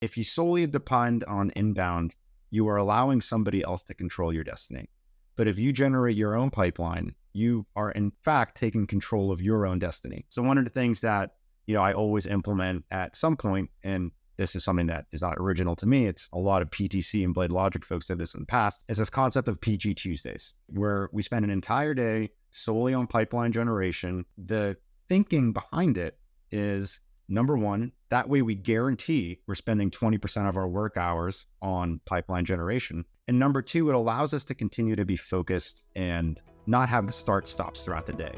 If you solely depend on inbound, you are allowing somebody else to control your destiny. But if you generate your own pipeline, you are in fact taking control of your own destiny. So one of the things that, I always implement at some point, and this is something that is not original to me, it's a lot of PTC and Blade Logic folks did this in the past, is this concept of PG Tuesdays, where we spend an entire day solely on pipeline generation. The thinking behind it is, number one, that way we guarantee we're spending 20% of our work hours on pipeline generation. And number two, it allows us to continue to be focused and not have the start stops throughout the day.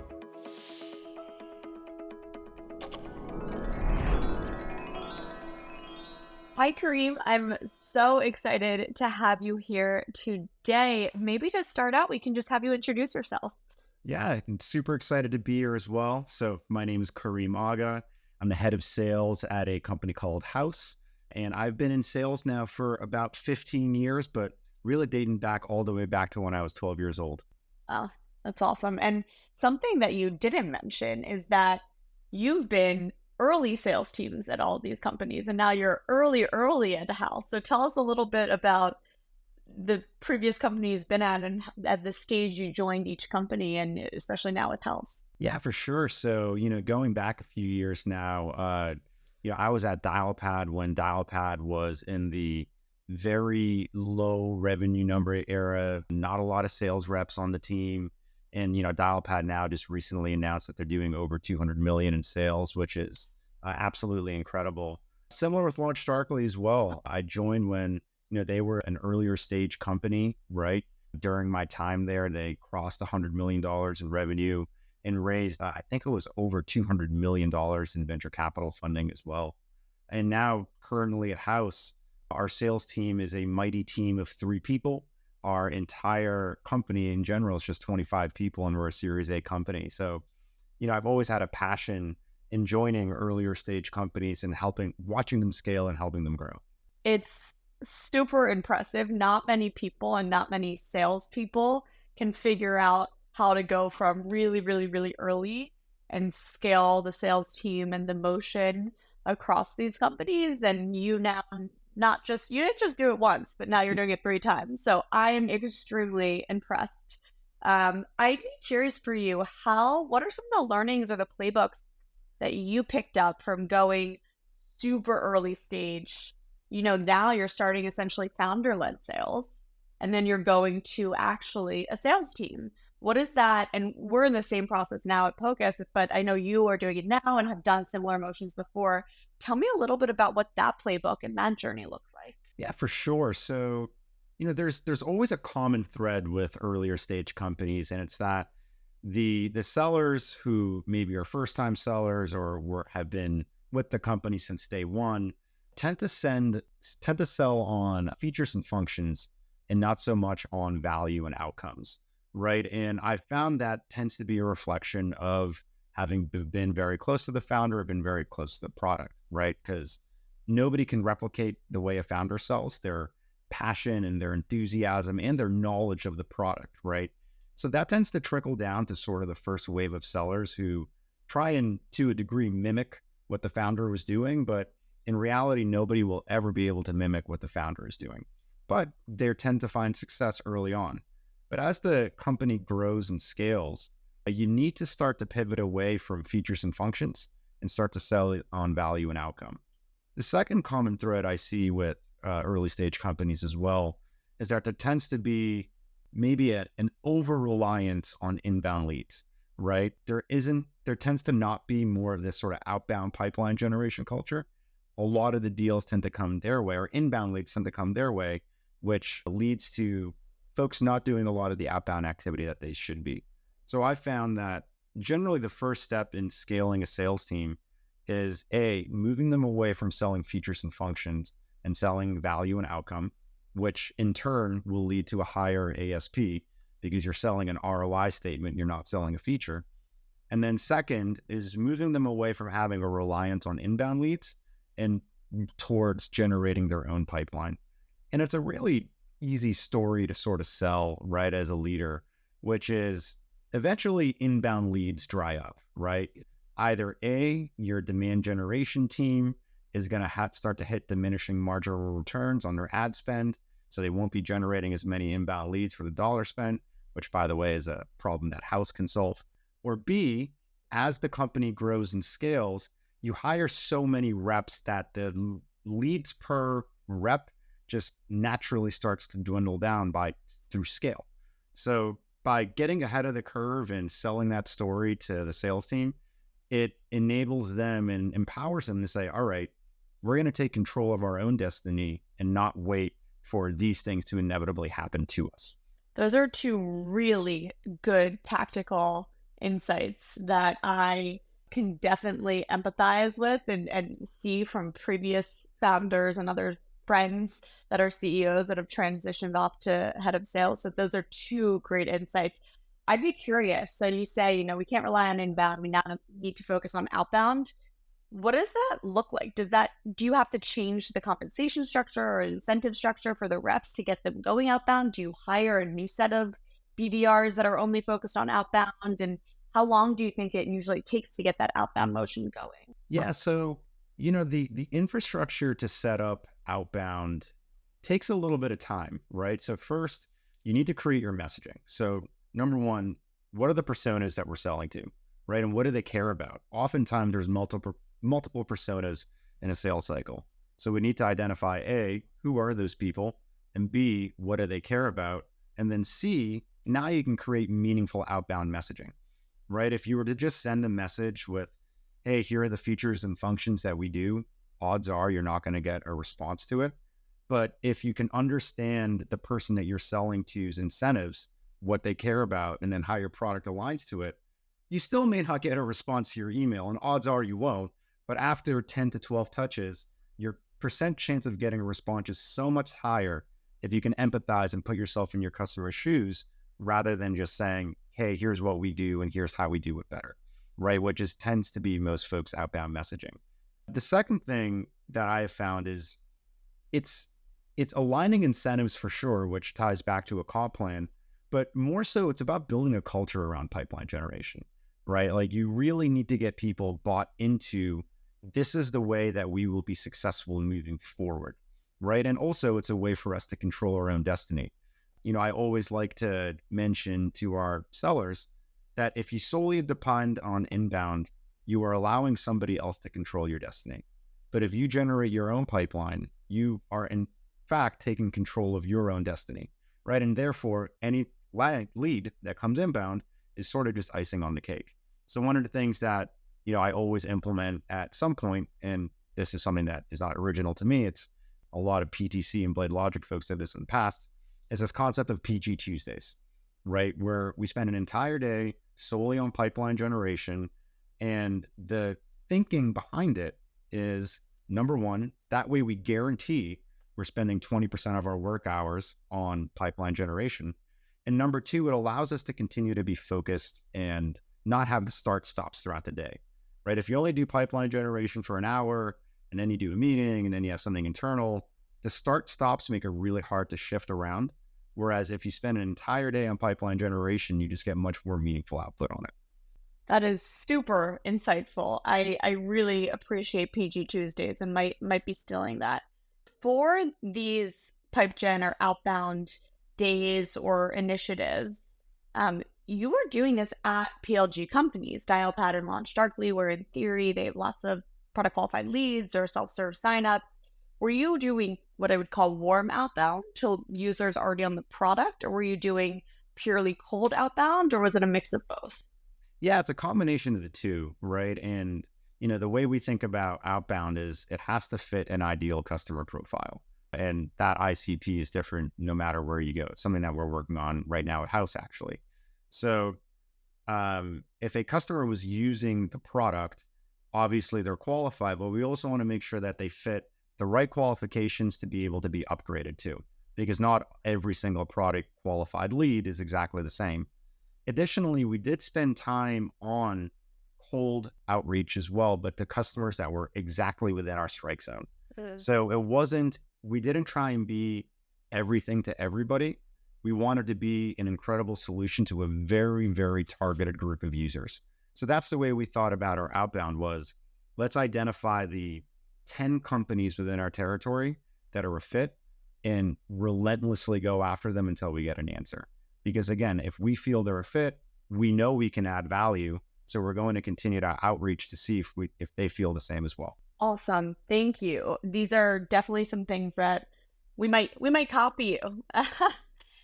Hi, Kareem. I'm so excited to have you here today. Maybe to start out, we can just have you introduce yourself. Yeah, I'm super excited to be here as well. So my name is Kareem Agha. I'm the head of sales at a company called Haus. And I've been in sales now for about 15 years, but really dating back all the way back to when I was 12 years old. Oh, that's awesome. And something that you didn't mention is that you've been early sales teams at all of these companies, and now you're early at House. So tell us a little bit about the previous company you've been at and at the stage you joined each company, and especially now with House. Yeah, for sure. So, going back a few years now, I was at Dialpad when Dialpad was in the very low revenue number era, not a lot of sales reps on the team. And, Dialpad now just recently announced that they're doing over 200 million in sales, which is absolutely incredible. Similar with Launch Darkly as well. I joined when, they were an earlier stage company, right? During my time there, they crossed $100 million in revenue and raised, I think it was over $200 million in venture capital funding as well. And now currently at House, our sales team is a mighty team of 3 people. Our entire company in general is just 25 people, and we're a Series A company. So, I've always had a passion in joining earlier stage companies and watching them scale and helping them grow. It's super impressive. Not many people and not many salespeople can figure out how to go from really, really, really early and scale the sales team and the motion across these companies. And you now you didn't just do it once, but now you're doing it 3 times. So I am extremely impressed. I'd be curious for you, what are some of the learnings or the playbooks that you picked up from going super early stage? Now you're starting essentially founder-led sales, and then you're going to actually a sales team. What is that? And we're in the same process now at Pocus, but I know you are doing it now and have done similar motions before. Tell me a little bit about what that playbook and that journey looks like. Yeah, for sure. So, there's always a common thread with earlier stage companies, and it's that the sellers who maybe are first time sellers or have been with the company since day one tend to sell on features and functions and not so much on value and outcomes, right? And I found that tends to be a reflection of having been very close to the founder or been very close to the product, right? Because nobody can replicate the way a founder sells, their passion and their enthusiasm and their knowledge of the product, right? So that tends to trickle down to sort of the first wave of sellers who try and, to a degree, mimic what the founder was doing, but in reality, nobody will ever be able to mimic what the founder is doing. But they tend to find success early on. But as the company grows and scales, you need to start to pivot away from features and functions and start to sell on value and outcome. The second common thread I see with early stage companies as well is that there tends to be maybe an over reliance on inbound leads, right? There tends to not be more of this sort of outbound pipeline generation culture. A lot of the deals tend to come their way, or inbound leads tend to come their way, which leads to folks not doing a lot of the outbound activity that they should be. So I found that generally the first step in scaling a sales team is moving them away from selling features and functions and selling value and outcome, which in turn will lead to a higher ASP because you're selling an ROI statement, you're not selling a feature. And then second is moving them away from having a reliance on inbound leads and towards generating their own pipeline. And it's a really easy story to sort of sell, right, as a leader, which is eventually inbound leads dry up, right? Either A, your demand generation team is going to start to hit diminishing marginal returns on their ad spend. So they won't be generating as many inbound leads for the dollar spent, which, by the way, is a problem that Haus can solve. Or B, as the company grows and scales, you hire so many reps that the leads per rep just naturally starts to dwindle down through scale. So by getting ahead of the curve and selling that story to the sales team, it enables them and empowers them to say, all right, we're going to take control of our own destiny and not wait for these things to inevitably happen to us. Those are two really good tactical insights that I can definitely empathize with and see from previous founders and other friends that are CEOs that have transitioned off to head of sales. So those are two great insights. I'd be curious. So you say, we can't rely on inbound. We now need to focus on outbound. What does that look like? Do you have to change the compensation structure or incentive structure for the reps to get them going outbound? Do you hire a new set of BDRs that are only focused on outbound? And how long do you think it usually takes to get that outbound motion going? Yeah. So, the infrastructure to set up outbound takes a little bit of time, right? So first, you need to create your messaging. So number one, what are the personas that we're selling to, right? And what do they care about? Oftentimes there's multiple personas in a sales cycle. So we need to identify A, who are those people? And B, what do they care about? And then C, now you can create meaningful outbound messaging, right? If you were to just send a message with, hey, here are the features and functions that we do, odds are you're not going to get a response to it. But if you can understand the person that you're selling to's incentives, what they care about, and then how your product aligns to it, you still may not get a response to your email, and odds are you won't. But after 10 to 12 touches, your percent chance of getting a response is so much higher if you can empathize and put yourself in your customer's shoes rather than just saying, hey, here's what we do and here's how we do it better, right? Which just tends to be most folks' outbound messaging. The second thing that I have found is it's aligning incentives for sure, which ties back to a comp plan, but more so it's about building a culture around pipeline generation, right? Like you really need to get people bought into this is the way that we will be successful in moving forward, right? And also it's a way for us to control our own destiny. I always like to mention to our sellers that if you solely depend on inbound, you are allowing somebody else to control your destiny. But if you generate your own pipeline, you are in fact taking control of your own destiny, right? And therefore, any lead that comes inbound is sort of just icing on the cake. So one of the things that, I always implement at some point, and this is something that is not original to me, it's a lot of PTC and Blade Logic folks did this in the past, is this concept of PG Tuesdays, right? Where we spend an entire day solely on pipeline generation. And the thinking behind it is, number one, that way we guarantee we're spending 20% of our work hours on pipeline generation. And number two, it allows us to continue to be focused and not have the start stops throughout the day, right? If you only do pipeline generation for an hour and then you do a meeting and then you have something internal, the start stops make it really hard to shift around. Whereas if you spend an entire day on pipeline generation, you just get much more meaningful output on it. That is super insightful. I really appreciate PG Tuesdays and might be stealing that. For these pipe gen or outbound days or initiatives, you were doing this at PLG companies, Dial Pattern Launch Darkly, where in theory they have lots of product qualified leads or self-serve signups. Were you doing what I would call warm outbound to users already on the product, or were you doing purely cold outbound, or was it a mix of both? Yeah, it's a combination of the two, right? And, the way we think about outbound is it has to fit an ideal customer profile. And that ICP is different no matter where you go. It's something that we're working on right now at Haus, actually. So if a customer was using the product, obviously they're qualified, but we also want to make sure that they fit the right qualifications to be able to be upgraded to, because not every single product qualified lead is exactly the same. Additionally, we did spend time on cold outreach as well, but to customers that were exactly within our strike zone. So we didn't try and be everything to everybody. We wanted to be an incredible solution to a very, very targeted group of users. So that's the way we thought about our outbound was, let's identify the 10 companies within our territory that are a fit and relentlessly go after them until we get an answer. Because again, if we feel they're a fit, we know we can add value. So we're going to continue to outreach to see if they feel the same as well. Awesome. Thank you. These are definitely some things that we might copy you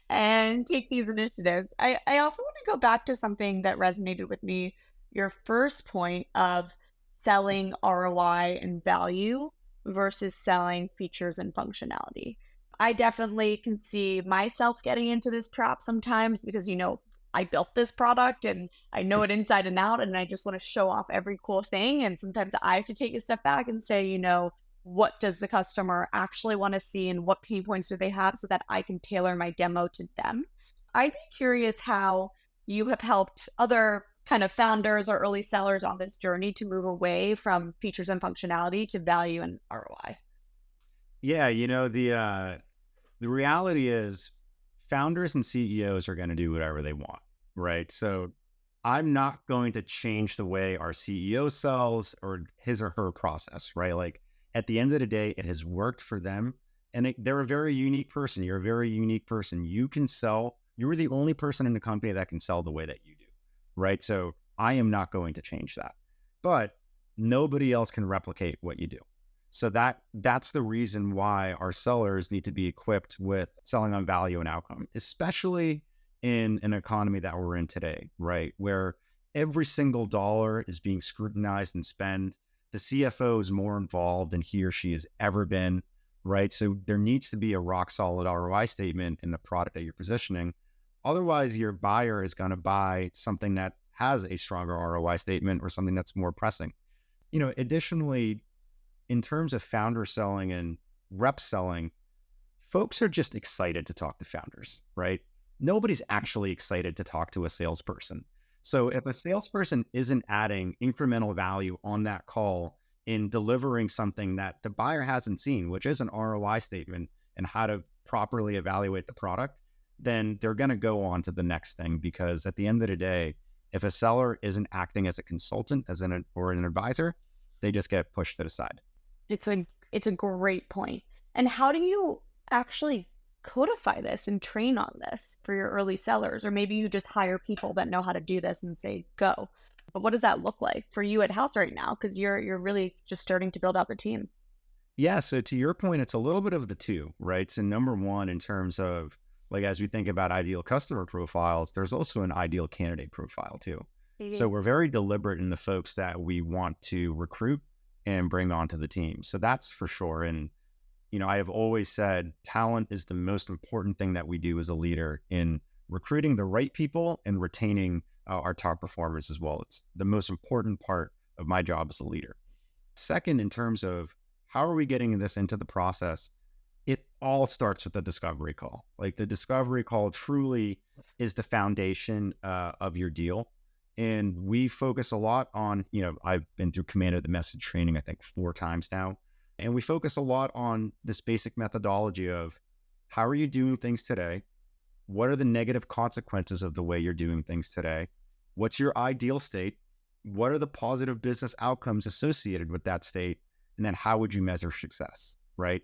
and take these initiatives. I also want to go back to something that resonated with me, your first point of selling ROI and value versus selling features and functionality. I definitely can see myself getting into this trap sometimes because, I built this product and I know it inside and out, and I just want to show off every cool thing. And sometimes I have to take a step back and say, what does the customer actually want to see and what pain points do they have so that I can tailor my demo to them? I'd be curious how you have helped other kind of founders or early sellers on this journey to move away from features and functionality to value and ROI. Yeah, the reality is founders and CEOs are going to do whatever they want, right? So I'm not going to change the way our CEO sells or his or her process, right? Like at the end of the day, it has worked for them and they're a very unique person. You're a very unique person. You can sell, you're the only person in the company that can sell the way that you do, right? So I am not going to change that, but nobody else can replicate what you do. So that's the reason why our sellers need to be equipped with selling on value and outcome, especially in an economy that we're in today, right? Where every single dollar is being scrutinized and spent. The CFO is more involved than he or she has ever been, right? So there needs to be a rock solid ROI statement in the product that you're positioning. Otherwise, your buyer is going to buy something that has a stronger ROI statement or something that's more pressing. Additionally, in terms of founder selling and rep selling, folks are just excited to talk to founders, right? Nobody's actually excited to talk to a salesperson. So if a salesperson isn't adding incremental value on that call in delivering something that the buyer hasn't seen, which is an ROI statement and how to properly evaluate the product, then they're going to go on to the next thing. Because at the end of the day, if a seller isn't acting as a consultant, or an advisor, they just get pushed to the side. It's a great point. And how do you actually codify this and train on this for your early sellers? Or maybe you just hire people that know how to do this and say, go. But what does that look like for you at Haus right now? Because you're really just starting to build out the team. Yeah. So to your point, it's a little bit of the two, right? So number one, in terms of like, as we think about ideal customer profiles, there's also an ideal candidate profile too. So we're very deliberate in the folks that we want to recruit and bring onto the team. So that's for sure. And, I have always said talent is the most important thing that we do as a leader in recruiting the right people and retaining our top performers as well. It's the most important part of my job as a leader. Second, in terms of how are we getting this into the process, it all starts with the discovery call. Like the discovery call truly is the foundation of your deal. And we focus a lot on, I've been through Command of the Message training, I think 4 times now. And we focus a lot on this basic methodology of how are you doing things today? What are the negative consequences of the way you're doing things today? What's your ideal state? What are the positive business outcomes associated with that state? And then how would you measure success, right?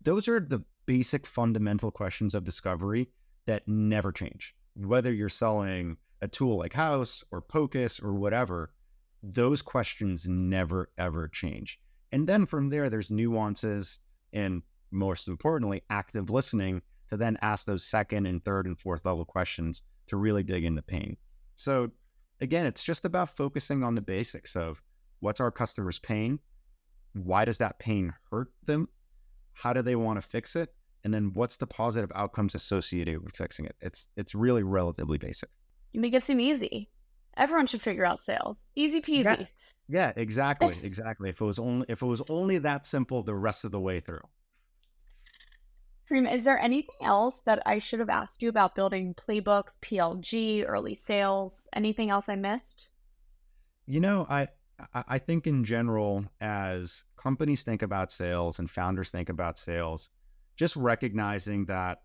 Those are the basic fundamental questions of discovery that never change. Whether you're selling a tool like Haus or Pocus or whatever, those questions never, ever change. And then from there, there's nuances and most importantly, active listening to then ask those second and third and fourth level questions to really dig into pain. So again, it's just about focusing on the basics of what's our customer's pain? Why does that pain hurt them? How do they want to fix it? And then what's the positive outcomes associated with fixing it? It's really relatively basic. You make it seem easy. Everyone should figure out sales. Easy peasy. Yeah, exactly. If it was only that simple the rest of the way through. Kareem, is there anything else that I should have asked you about building playbooks, PLG, early sales? Anything else I missed? I think in general, as companies think about sales and founders think about sales, just recognizing that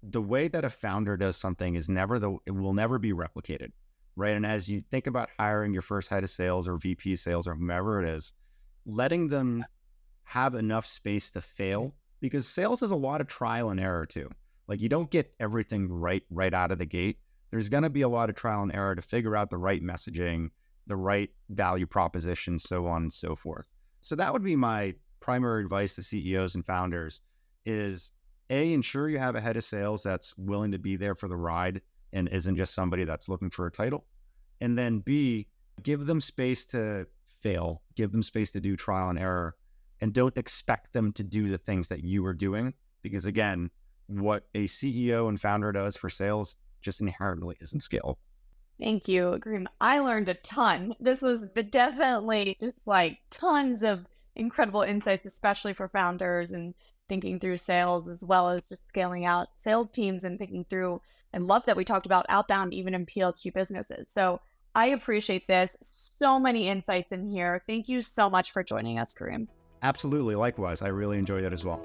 the way that a founder does something it will never be replicated, right? And as you think about hiring your first head of sales or VP sales or whomever it is, letting them have enough space to fail, because sales is a lot of trial and error too. Like, you don't get everything right out of the gate. There's going to be a lot of trial and error to figure out the right messaging, the right value proposition, so on and so forth. So that would be my primary advice to CEOs and founders is A, ensure you have a head of sales that's willing to be there for the ride and isn't just somebody that's looking for a title. And then B, give them space to fail, give them space to do trial and error, and don't expect them to do the things that you are doing. Because again, what a CEO and founder does for sales just inherently isn't scalable. Thank you, Kareem. I learned a ton. This was definitely just like tons of incredible insights, especially for founders and thinking through sales, as well as just scaling out sales teams and thinking through. And love that we talked about outbound even in PLQ businesses. So I appreciate this. So many insights in here. Thank you so much for joining us, Kareem. Absolutely. Likewise. I really enjoyed it as well.